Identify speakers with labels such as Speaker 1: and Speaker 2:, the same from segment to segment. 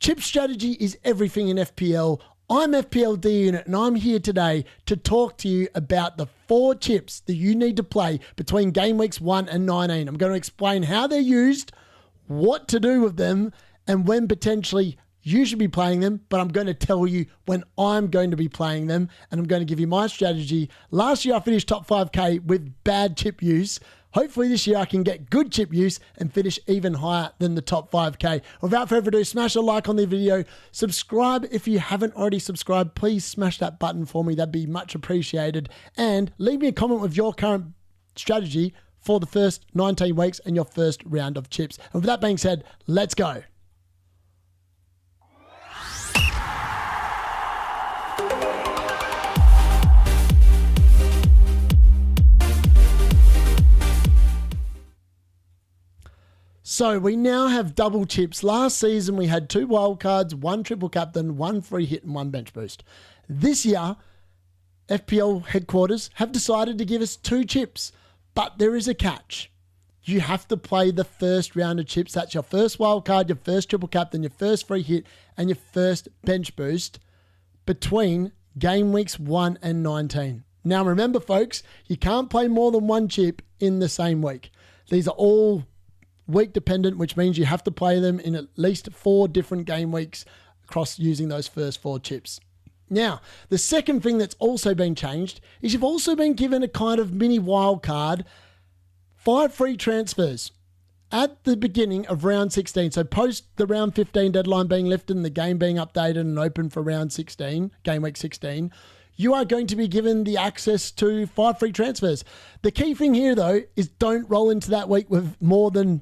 Speaker 1: Chip strategy is everything in FPL. I'm FPL D-Unit and I'm here today to talk to you about the 4 chips that you need to play between game weeks 1 and 19. I'm going to explain how they're used, what to do with them, and when potentially you should be playing them, but I'm going to tell you when I'm going to be playing them, and I'm going to give you my strategy. Last year I finished top 5k with bad chip use. Hopefully this year I can get good chip use and finish even higher than the top 5k. Without further ado, smash a like on the video. Subscribe if you haven't already subscribed. Please smash that button for me. That'd be much appreciated. And leave me a comment with your current strategy for the first 19 weeks and your first round of chips. And with that being said, let's go. So we now have double chips. Last season we had 2 wildcards, 1 triple captain, 1 free hit and 1 bench boost. This year, FPL headquarters have decided to give us 2 chips, but there is a catch. You have to play the first round of chips. That's your first wildcard, your first triple captain, your first free hit and your first bench boost between game weeks 1 and 19. Now remember folks, you can't play more than 1 chip in the same week. These are all week dependent, which means you have to play them in at least 4 different game weeks across using those first 4 chips. Now, the second thing that's also been changed is you've also been given a kind of mini wild card, 5 free transfers at the beginning of round 16. So post the round 15 deadline being lifted and the game being updated and open for round 16, game week 16, you are going to be given the access to 5 free transfers. The key thing here though is don't roll into that week with more than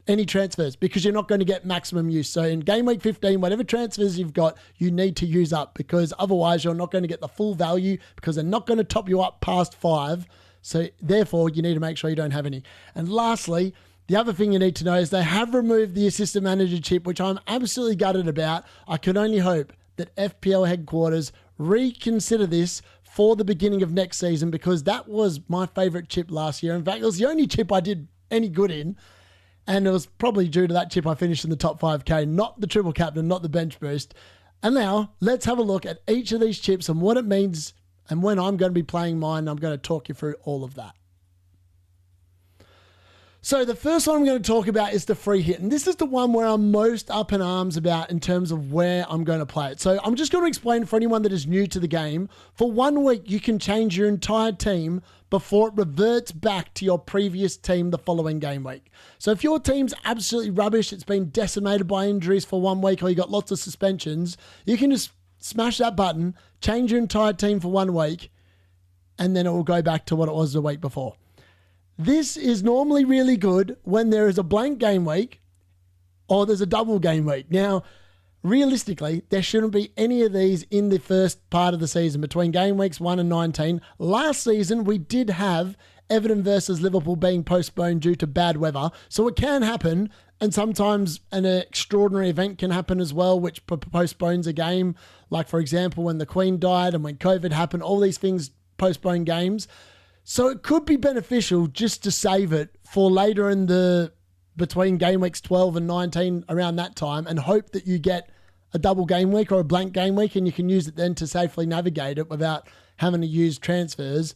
Speaker 1: any transfers because you're not going to get maximum use. So in game week 15, whatever transfers you've got, you need to use up because otherwise you're not going to get the full value because they're not going to top you up past 5. So therefore you need to make sure you don't have any. And lastly, the other thing you need to know is they have removed the assistant manager chip, which I'm absolutely gutted about. I can only hope that FPL headquarters reconsider this for the beginning of next season because that was my favorite chip last year. In fact, it was the only chip I did any good in. And it was probably due to that chip I finished in the top 5k, not the triple captain, not the bench boost. And now let's have a look at each of these chips and what it means and when I'm going to be playing mine. I'm going to talk you through all of that. So the first one I'm going to talk about is the free hit. And this is the one where I'm most up in arms about in terms of where I'm going to play it. So I'm just going to explain for anyone that is new to the game. For 1 week, you can change your entire team before it reverts back to your previous team the following game week. So if your team's absolutely rubbish, it's been decimated by injuries for 1 week, or you got lots of suspensions, you can just smash that button, change your entire team for 1 week, and then it will go back to what it was the week before. This is normally really good when there is a blank game week or there's a double game week. Now, realistically, there shouldn't be any of these in the first part of the season between game weeks 1 and 19. Last season, we did have Everton versus Liverpool being postponed due to bad weather. So it can happen, and sometimes an extraordinary event can happen as well, which postpones a game. Like, for example, when the Queen died and when COVID happened, all these things postpone games. So it could be beneficial just to save it for later in the between game weeks 12 and 19 around that time and hope that you get a double game week or a blank game week and you can use it then to safely navigate it without having to use transfers.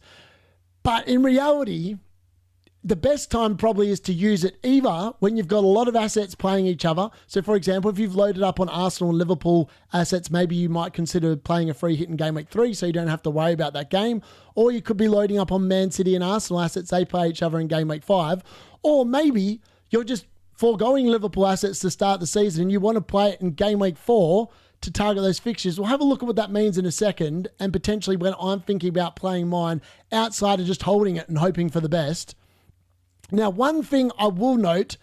Speaker 1: But in reality, the best time probably is to use it either when you've got a lot of assets playing each other. So for example, if you've loaded up on Arsenal and Liverpool assets, maybe you might consider playing a free hit in game week 3 so you don't have to worry about that game. Or you could be loading up on Man City and Arsenal assets. They play each other in game week 5. Or maybe you're just foregoing Liverpool assets to start the season and you want to play it in game week 4 to target those fixtures. We'll have a look at what that means in a second, and potentially when I'm thinking about playing mine outside of just holding it and hoping for the best. Now, one thing I will note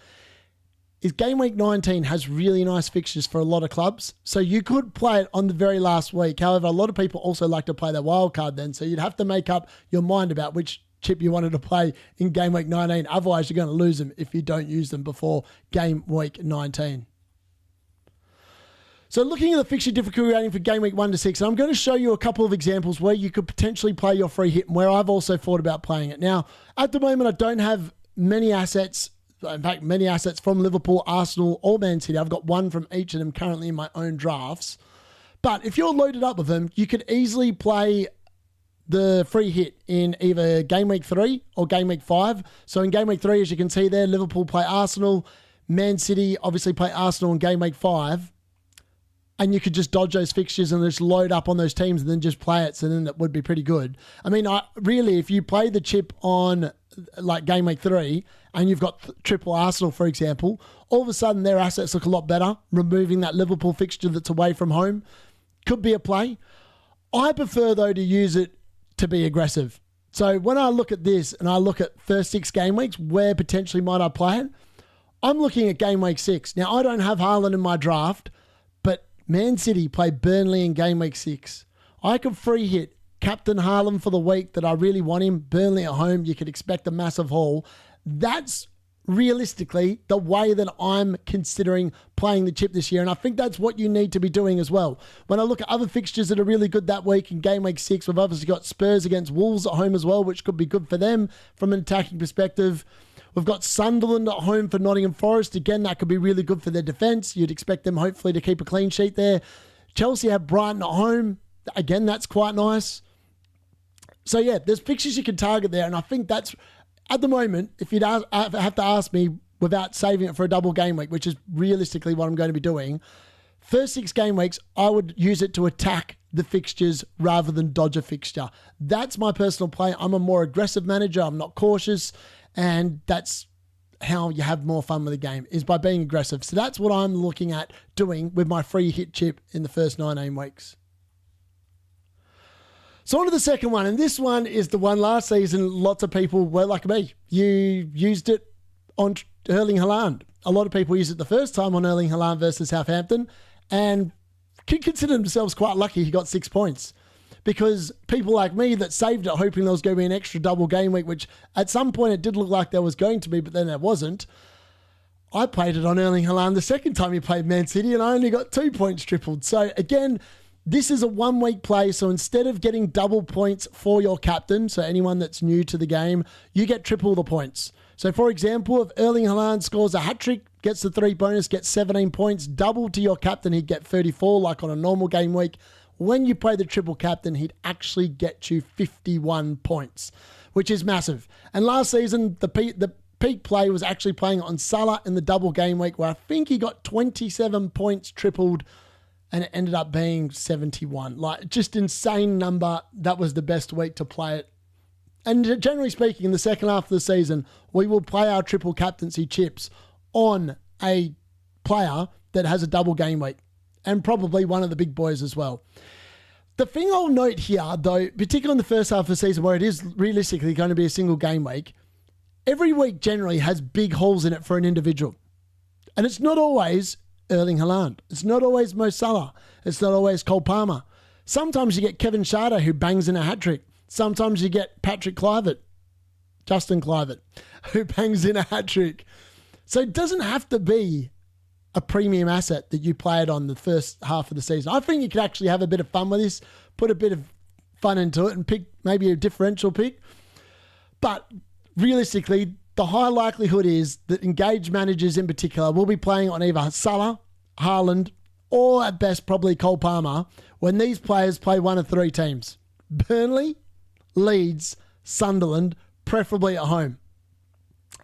Speaker 1: is game week 19 has really nice fixtures for a lot of clubs. So you could play it on the very last week. However, a lot of people also like to play their wild card then. So you'd have to make up your mind about which chip you wanted to play in game week 19. Otherwise, you're going to lose them if you don't use them before game week 19. So looking at the fixture difficulty rating for game week 1 to 6, I'm going to show you a couple of examples where you could potentially play your free hit and where I've also thought about playing it. Now, at the moment, I don't have many assets in fact, many assets from Liverpool, Arsenal, or Man City. I've got one from each of them currently in my own drafts. But if you're loaded up with them, you could easily play the free hit in either game week 3 or game week 5. So in game week 3, as you can see there, Liverpool play Arsenal, Man City obviously play Arsenal in game week 5. And you could just dodge those fixtures and just load up on those teams and then just play it. So then that would be pretty good. I mean, really, if you play the chip on like game week 3 and you've got triple Arsenal, for example, all of a sudden their assets look a lot better. Removing that Liverpool fixture that's away from home could be a play. I prefer, though, to use it to be aggressive. So when I look at this and I look at first 6 game weeks, where potentially might I play it? I'm looking at game week 6. Now, I don't have Haaland in my draft, but Man City play Burnley in game week 6. I could free hit Captain Haaland for the week that I really want him. Burnley at home, you could expect a massive haul. That's realistically the way that I'm considering playing the chip this year. And I think that's what you need to be doing as well. When I look at other fixtures that are really good that week in game week 6, we've obviously got Spurs against Wolves at home as well, which could be good for them from an attacking perspective. We've got Sunderland at home for Nottingham Forest. Again, that could be really good for their defence. You'd expect them hopefully to keep a clean sheet there. Chelsea have Brighton at home. Again, that's quite nice. So yeah, there's fixtures you can target there. And I think that's, at the moment, if you'd have to ask me without saving it for a double game week, which is realistically what I'm going to be doing, first 6 game weeks, I would use it to attack the fixtures rather than dodge a fixture. That's my personal play. I'm a more aggressive manager. I'm not cautious. And that's how you have more fun with the game, is by being aggressive. So that's what I'm looking at doing with my free hit chip in the first 19 weeks. So on to the second one, and this one is the one last season lots of people were like me. You used it on Erling Haaland. A lot of people used it the first time on Erling Haaland versus Southampton and can consider themselves quite lucky he got 6 points. Because people like me that saved it hoping there was going to be an extra double game week, which at some point it did look like there was going to be, but then there wasn't. I played it on Erling Haaland the second time he played Man City and I only got 2 points tripled. So again, this is a 1 week play. So instead of getting double points for your captain, so anyone that's new to the game, you get triple the points. So for example, if Erling Haaland scores a hat-trick, gets the 3 bonus, gets 17 points, double to your captain, he'd get 34 like on a normal game week. When you play the triple captain, he'd actually get you 51 points, which is massive. And last season, the peak play was actually playing on Salah in the double game week, where I think he got 27 points tripled, and it ended up being 71. Like, just insane number. That was the best week to play it. And generally speaking, in the second half of the season, we will play our triple captaincy chips on a player that has a double game week, and probably one of the big boys as well. The thing I'll note here, though, particularly in the first half of the season where it is realistically going to be a single game week, every week generally has big holes in it for an individual. And it's not always Erling Haaland. It's not always Mo Salah. It's not always Cole Palmer. Sometimes you get Kevin Schade who bangs in a hat-trick. Sometimes you get Justin Kluivert, who bangs in a hat-trick. So it doesn't have to be a premium asset that you played on the first half of the season. I think you could actually have a bit of fun with this, put a bit of fun into it and pick maybe a differential pick. But realistically, the high likelihood is that engaged managers in particular will be playing on either Salah, Haaland, or at best probably Cole Palmer when these players play one of 3 teams. Burnley, Leeds, Sunderland, preferably at home.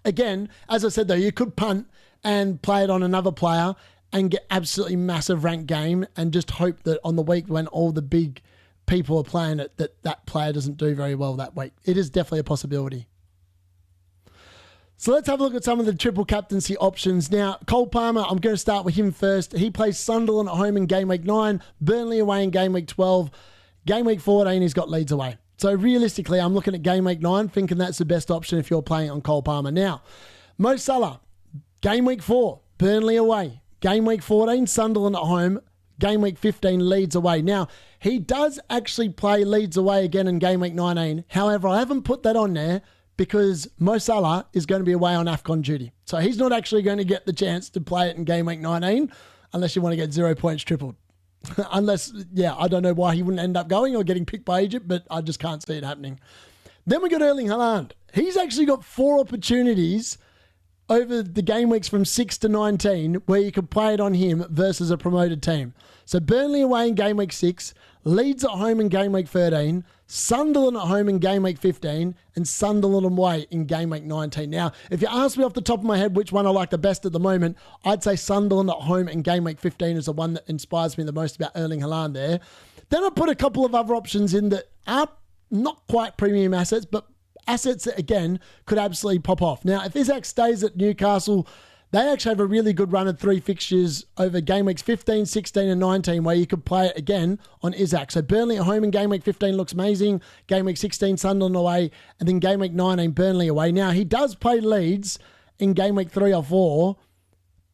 Speaker 1: Again, as I said though, you could punt and play it on another player and get absolutely massive ranked game and just hope that on the week when all the big people are playing it, that player doesn't do very well that week. It is definitely a possibility. So let's have a look at some of the triple captaincy options. Now, Cole Palmer, I'm going to start with him first. He plays Sunderland at home in game week 9, Burnley away in game week 12. Game week 14, he's got Leeds away. So realistically, I'm looking at game week 9, thinking that's the best option if you're playing on Cole Palmer. Now, Mo Salah, game week 4, Burnley away. Game week 14, Sunderland at home. Game week 15, Leeds away. Now, he does actually play Leeds away again in game week 19. However, I haven't put that on there because Mo Salah is going to be away on AFCON duty. So he's not actually going to get the chance to play it in game week 19 unless you want to get 0 points tripled. Unless, I don't know why he wouldn't end up going or getting picked by Egypt, but I just can't see it happening. Then we got Erling Haaland. He's actually got 4 opportunities over the game weeks from 6 to 19 where you could play it on him versus a promoted team. So Burnley away in game week 6, Leeds at home in game week 13, Sunderland at home in game week 15, and Sunderland away in game week 19. Now, if you ask me off the top of my head which one I like the best at the moment, I'd say Sunderland at home in game week 15 is the one that inspires me the most about Erling Haaland there. Then I put a couple of other options in that are not quite premium assets, but assets that, again, could absolutely pop off. Now, if Isaac stays at Newcastle, they actually have a really good run of 3 fixtures over game weeks 15, 16 and 19 where you could play it again on Isaac. So Burnley at home in game week 15 looks amazing. Game week 16, Sunderland away. And then game week 19, Burnley away. Now, he does play Leeds in game week 3 or 4,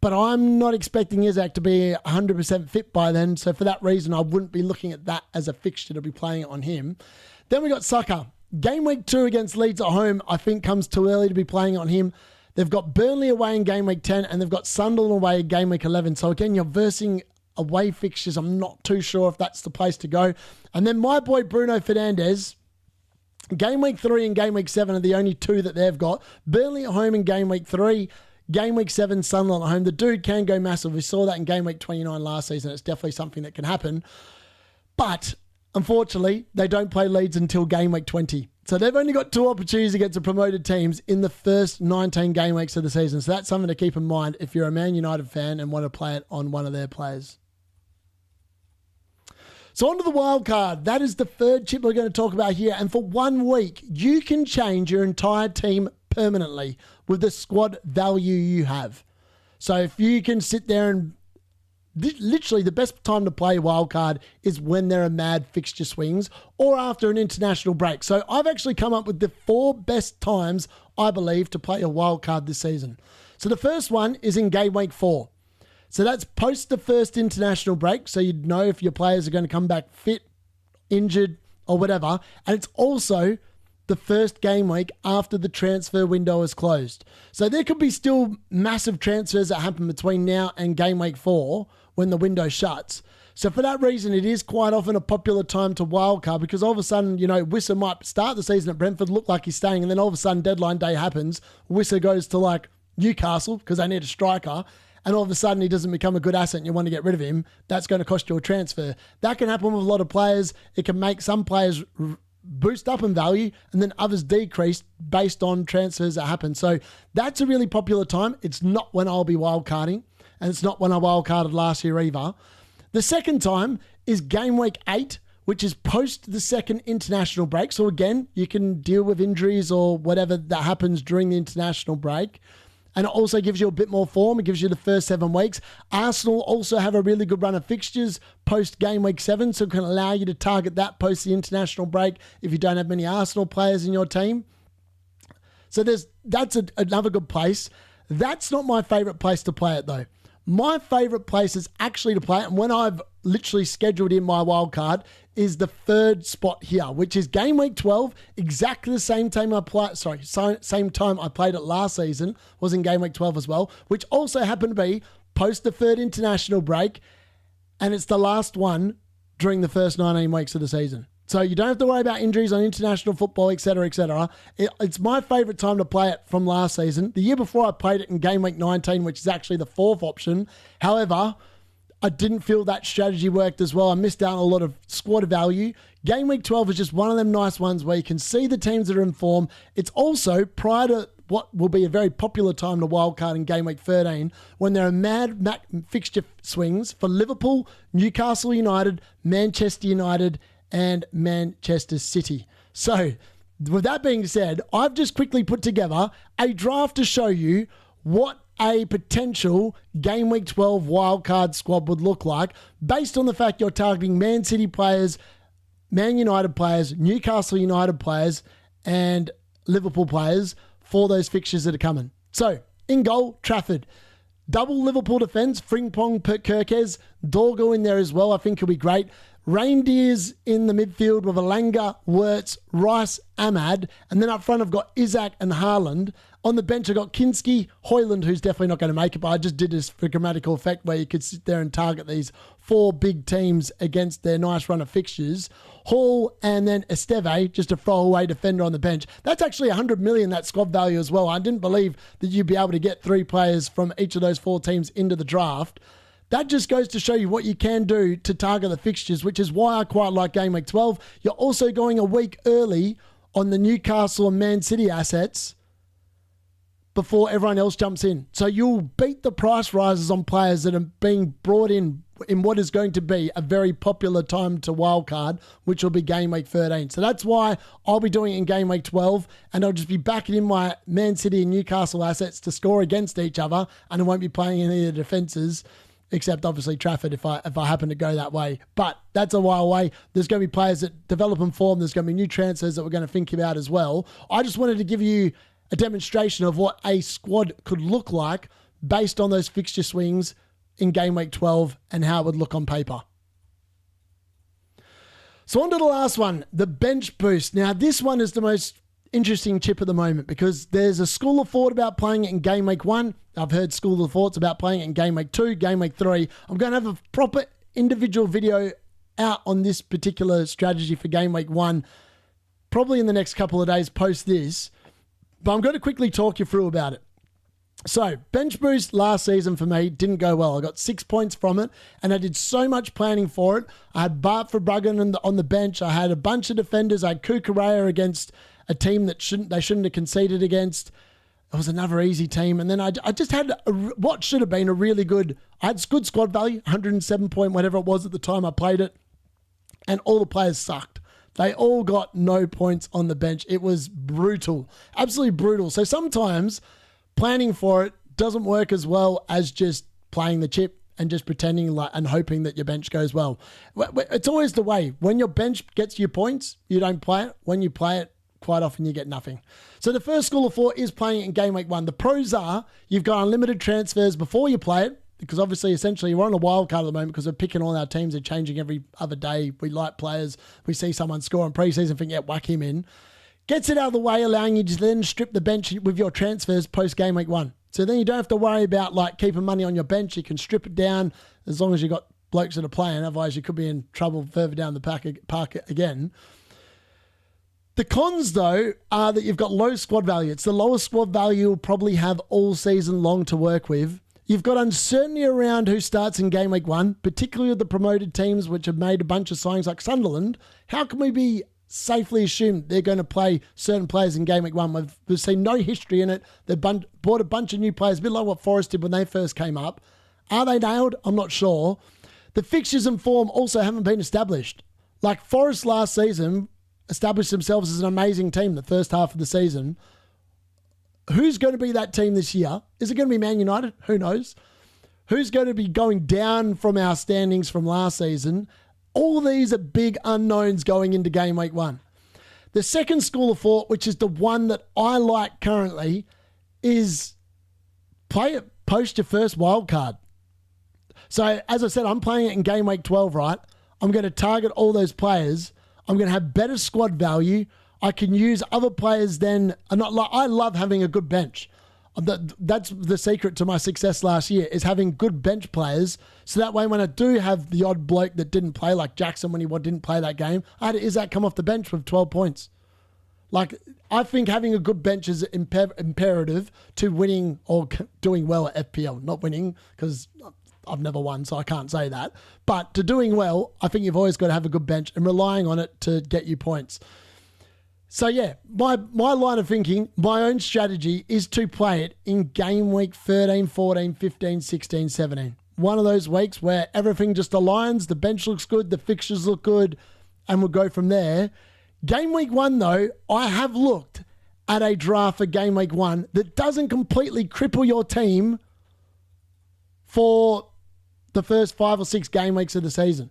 Speaker 1: but I'm not expecting Isaac to be 100% fit by then. So for that reason, I wouldn't be looking at that as a fixture to be playing it on him. Then we got Saka. Game week 2 against Leeds at home, I think comes too early to be playing on him. They've got Burnley away in game week 10 and they've got Sunderland away in game week 11. So again, you're versing away fixtures. I'm not too sure if that's the place to go. And then my boy Bruno Fernandes, game week 3 and game week 7 are the only 2 that they've got. Burnley at home in game week 3. Game week 7, Sunderland at home. The dude can go massive. We saw that in game week 29 last season. It's definitely something that can happen. But unfortunately, they don't play Leeds until game week 20. So they've only got 2 opportunities against the promoted teams in the first 19 game weeks of the season. So that's something to keep in mind if you're a Man United fan and want to play it on one of their players. So on to the wild card. That is the third chip we're going to talk about here. And for 1 week, you can change your entire team permanently with the squad value you have. So if you can sit there and literally the best time to play wildcard is when there are mad fixture swings or after an international break. So I've actually come up with the 4 best times, I believe, to play a wildcard this season. So the first one is in game week 4. So that's post the first international break. So you'd know if your players are going to come back fit, injured, or whatever. And it's also the first game week after the transfer window is closed. So there could be still massive transfers that happen between now and game week 4 when the window shuts. So for that reason, it is quite often a popular time to wildcard because all of a sudden, Wissa might start the season at Brentford, look like he's staying, and then all of a sudden deadline day happens. Wissa goes to like Newcastle because they need a striker, and all of a sudden he doesn't become a good asset and you want to get rid of him. That's going to cost you a transfer. That can happen with a lot of players. It can make some players boost up in value and then others decrease based on transfers that happen. So that's a really popular time. It's not when I'll be wildcarding, and it's not when I wildcarded last year either. The second time is game week 8, which is post the second international break. So again, you can deal with injuries or whatever that happens during the international break. And it also gives you a bit more form. It gives you the first 7 weeks. Arsenal also have a really good run of fixtures post game week 7, so it can allow you to target that post the international break if you don't have many Arsenal players in your team. So that's another good place. That's not my favorite place to play it though. My favorite place is actually to play it, and when I've literally scheduled in my wild card, is the third spot here, which is game week 12, exactly the same time same time I played it last season, was in game week 12 as well, which also happened to be post the third international break, and it's the last one during the first 19 weeks of the season. So you don't have to worry about injuries on international football, etc., etc. It's my favourite time to play it from last season. The year before I played it in game week 19, which is actually the 4th option. However, I didn't feel that strategy worked as well. I missed out on a lot of squad value. Game week 12 is just one of them nice ones where you can see the teams that are in form. It's also prior to what will be a very popular time to wildcard in game week 13 when there are mad fixture swings for Liverpool, Newcastle United, Manchester United, and Manchester City. So with that being said, I've just quickly put together a draft to show you what a potential game week 12 wildcard squad would look like based on the fact you're targeting Man City players, Man United players, Newcastle United players, and Liverpool players for those fixtures that are coming. So in goal, Trafford. Double Liverpool defence, Frimpong, Kirkes, Dorgo in there as well. I think he'll be great. Reindeers in the midfield with Alanga, Wirtz, Rice, Ahmad. And then up front I've got Isaac and Haaland. On the bench, I got Kinski, Hoyland, who's definitely not going to make it, but I just did this for grammatical effect where you could sit there and target these 4 big teams against their nice run of fixtures. Hall and then Esteve, just a throwaway defender on the bench. That's actually 100 million, that squad value as well. I didn't believe that you'd be able to get 3 players from each of those 4 teams into the draft. That just goes to show you what you can do to target the fixtures, which is why I quite like Game Week 12. You're also going a week early on the Newcastle and Man City assets before everyone else jumps in. So you'll beat the price rises on players that are being brought in what is going to be a very popular time to wildcard, which will be Game Week 13. So that's why I'll be doing it in Game Week 12, and I'll just be backing in my Man City and Newcastle assets to score against each other, and I won't be playing any of the defences, except obviously Trafford if I happen to go that way. But that's a while away. There's going to be players that develop and form. There's going to be new transfers that we're going to think about as well. I just wanted to give you a demonstration of what a squad could look like based on those fixture swings in Game Week 12 and how it would look on paper. So on to the last one, the bench boost. Now, this one is the most interesting chip at the moment because there's a school of thought about playing it in Game Week 1. I've heard school of thoughts about playing it in Game Week 2, Game Week 3. I'm going to have a proper individual video out on this particular strategy for Game Week 1, probably in the next couple of days post this. But I'm going to quickly talk you through about it. So, bench boost last season for me didn't go well. I got 6 points from it, and I did so much planning for it. I had Bart Verbruggen on the bench. I had a bunch of defenders. I had Kukurea against a team that they shouldn't have conceded against. It was another easy team. And then I just had what should have been a really good... I had good squad value, 107 point, whatever it was at the time I played it, and all the players sucked. They all got no points on the bench. It was brutal, absolutely brutal. So sometimes planning for it doesn't work as well as just playing the chip and just pretending and hoping that your bench goes well. It's always the way. When your bench gets you points, you don't play it. When you play it, quite often you get nothing. So the first school of thought is playing it in Game Week 1. The pros are you've got unlimited transfers before you play it, because obviously, essentially, we're on a wild card at the moment because we're picking all our teams. They're changing every other day. We like players. We see someone score in preseason, think, yeah, whack him in. Gets it out of the way, allowing you to then strip the bench with your transfers post-Game Week 1. So then you don't have to worry about keeping money on your bench. You can strip it down as long as you've got blokes that are playing. Otherwise, you could be in trouble further down the park again. The cons, though, are that you've got low squad value. It's the lowest squad value you'll probably have all season long to work with. You've got uncertainty around who starts in Game Week 1, particularly with the promoted teams which have made a bunch of signings like Sunderland. How can we be safely assumed they're going to play certain players in Game Week 1? We've seen no history in it. They've bought a bunch of new players, a bit like what Forest did when they first came up. Are they nailed? I'm not sure. The fixtures and form also haven't been established. Like Forest last season established themselves as an amazing team the first half of the season. Who's going to be that team this year? Is it going to be Man United? Who knows? Who's going to be going down from our standings from last season? All these are big unknowns going into Game Week 1. The second school of thought, which is the one that I like currently, is play it post your first wild card. So, as I said, I'm playing it in Game Week 12, right? I'm going to target all those players. I'm going to have better squad value. I can use other players then. I love having a good bench. That's the secret to my success last year, is having good bench players. So that way when I do have the odd bloke that didn't play, like Jackson when he didn't play that game, I had Isaac come off the bench with 12 points. I think having a good bench is imperative to winning or doing well at FPL. Not winning, because I've never won, so I can't say that. But to doing well, I think you've always got to have a good bench and relying on it to get you points. So yeah, my line of thinking, my own strategy is to play it in Game Week 13, 14, 15, 16, 17. One of those weeks where everything just aligns, the bench looks good, the fixtures look good, and we'll go from there. Game Week 1, though, I have looked at a draft for Game Week 1 that doesn't completely cripple your team for the first 5 or 6 game weeks of the season.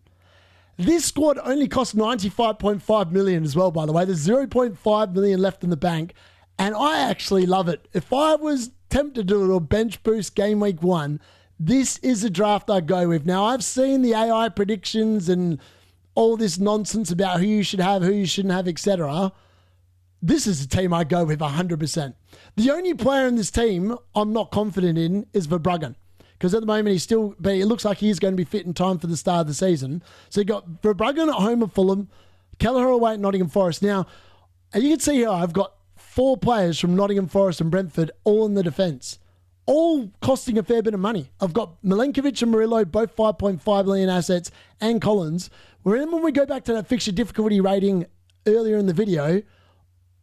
Speaker 1: This squad only cost 95.5 million as well, by the way. There's 0.5 million left in the bank, and I actually love it. If I was tempted to do a bench boost Game Week 1, this is a draft I'd go with. Now, I've seen the AI predictions and all this nonsense about who you should have, who you shouldn't have, etc. this is a team I go with 100%. The only player in this team I'm not confident in is Verbruggen. Because at the moment, it looks like he's going to be fit in time for the start of the season. So you got Verbruggen at home at Fulham, Kelleher away at Nottingham Forest. Now, you can see here, I've got 4 players from Nottingham Forest and Brentford all in the defence, all costing a fair bit of money. I've got Milenkovic and Murillo, both 5.5 million assets, and Collins. Remember when we go back to that fixture difficulty rating earlier in the video,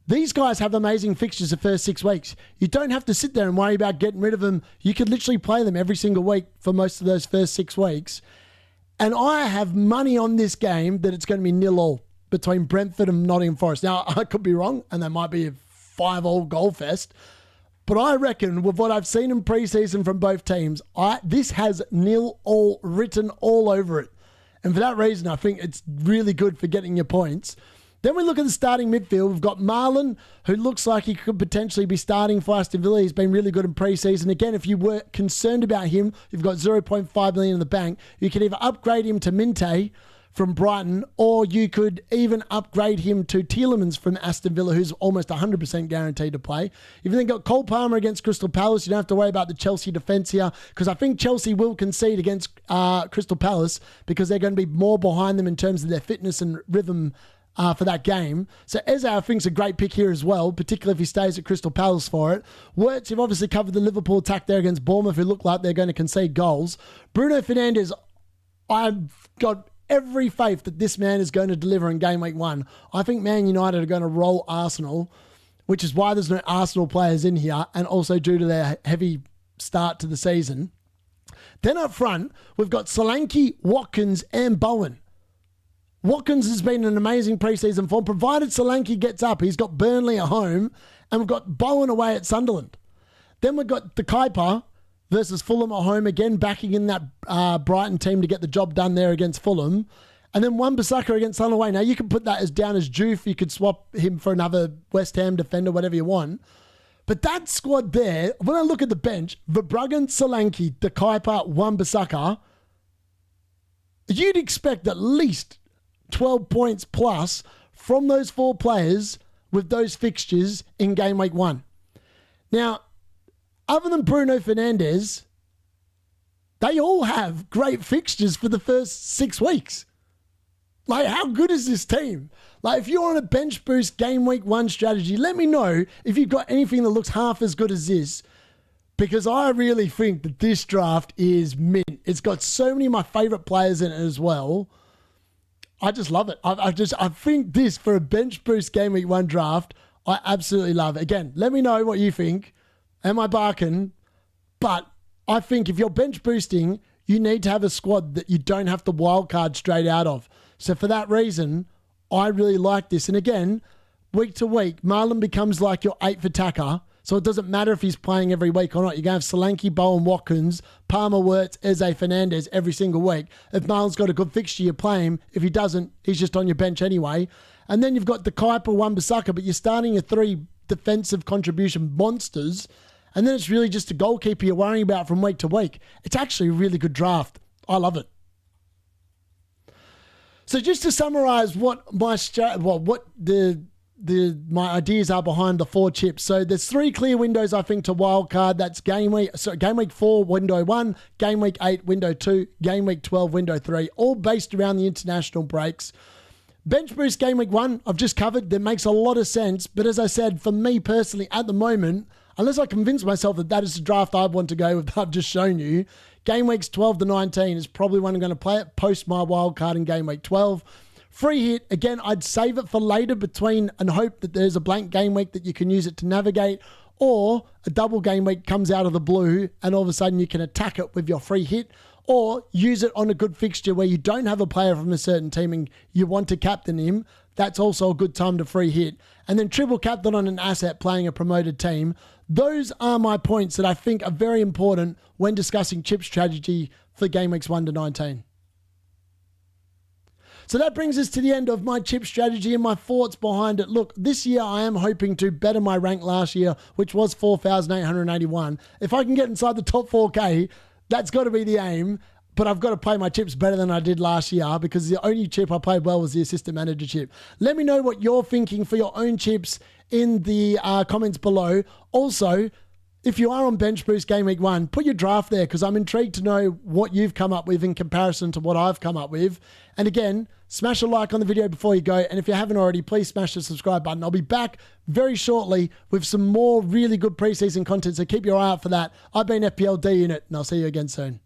Speaker 1: these guys have amazing fixtures the first 6 weeks. You don't have to sit there and worry about getting rid of them. You can literally play them every single week for most of those first 6 weeks. And I have money on this game that it's going to be 0-0 between Brentford and Nottingham Forest. Now, I could be wrong, and that might be a 5-all goal fest. But I reckon with what I've seen in preseason from both teams, this has 0-all written all over it. And for that reason, I think it's really good for getting your points. Then we look at the starting midfield. We've got Marlon, who looks like he could potentially be starting for Aston Villa. He's been really good in pre-season. Again, if you were concerned about him, you've got 0.5 million in the bank. You can either upgrade him to Minte from Brighton, or you could even upgrade him to Tielemans from Aston Villa, who's almost 100% guaranteed to play. You've then got Cole Palmer against Crystal Palace. You don't have to worry about the Chelsea defence here, because I think Chelsea will concede against Crystal Palace because they're going to be more behind them in terms of their fitness and rhythm for that game. So Eze, I think, is a great pick here as well, particularly if he stays at Crystal Palace for it. Wirtz, you've obviously covered the Liverpool attack there against Bournemouth, who look like they're going to concede goals. Bruno Fernandes, I've got every faith that this man is going to deliver in game week 1. I think Man United are going to roll Arsenal, which is why there's no Arsenal players in here, and also due to their heavy start to the season. Then up front, we've got Solanke, Watkins, and Bowen. Watkins has been an amazing preseason form. Provided Solanke gets up, he's got Burnley at home, and we've got Bowen away at Sunderland. Then we've got the Kuiper versus Fulham at home, again backing in that Brighton team to get the job done there against Fulham. And then Wan-Bissaka against Sunderland away. Now, you can put that as down as Juve. You could swap him for another West Ham defender, whatever you want. But that squad there, when I look at the bench, Verbruggen, Solanke, De Kuiper, Wan-Bissaka, you'd expect at least 12 points plus from those 4 players with those fixtures in game week 1. Now, other than Bruno Fernandes, they all have great fixtures for the first 6 weeks. Like, how good is this team? Like, if you're on a bench boost game week 1 strategy, let me know if you've got anything that looks half as good as this, because I really think that this draft is mint. It's got so many of my favorite players in it as well. I just love it. I think this, for a bench boost game week 1 draft, I absolutely love it. Again, let me know what you think. Am I barking? But I think if you're bench boosting, you need to have a squad that you don't have to wildcard straight out of. So for that reason, I really like this. And again, week to week, Marlon becomes like your 8th attacker. So it doesn't matter if he's playing every week or not. You're going to have Solanke, Bowen, Watkins, Palmer, Wirtz, Eze, Fernandes every single week. If Marlon's got a good fixture, you play him. If he doesn't, he's just on your bench anyway. And then you've got the Kuiper, Wan-Bissaka, but you're starting your 3 defensive contribution monsters. And then it's really just a goalkeeper you're worrying about from week to week. It's actually a really good draft. I love it. So just to summarize what my my ideas are behind the 4 chips. So there's 3 clear windows, I think, to wildcard. That's game week 4, window 1, game week 8, window 2, game week 12, window 3, all based around the international breaks. Bench boost game week 1, I've just covered. That makes a lot of sense. But as I said, for me personally, at the moment, unless I convince myself that that is the draft I want to go with that I've just shown you, game weeks 12 to 19 is probably when I'm going to play it, post my wildcard in game week 12. Free hit, again, I'd save it for later between and hope that there's a blank game week that you can use it to navigate, or a double game week comes out of the blue and all of a sudden you can attack it with your free hit, or use it on a good fixture where you don't have a player from a certain team and you want to captain him. That's also a good time to free hit. And then triple captain on an asset playing a promoted team. Those are my points that I think are very important when discussing chip strategy for game weeks 1 to 19. So that brings us to the end of my chip strategy and my thoughts behind it. Look, this year I am hoping to better my rank last year, which was 4,881. If I can get inside the top 4K, that's got to be the aim. But I've got to play my chips better than I did last year, because the only chip I played well was the assistant manager chip. Let me know what you're thinking for your own chips in the comments below. Also, if you are on Bench Boost Game Week 1, put your draft there because I'm intrigued to know what you've come up with in comparison to what I've come up with. And again, smash a like on the video before you go. And if you haven't already, please smash the subscribe button. I'll be back very shortly with some more really good preseason content, so keep your eye out for that. I've been FPL D-Unit, and I'll see you again soon.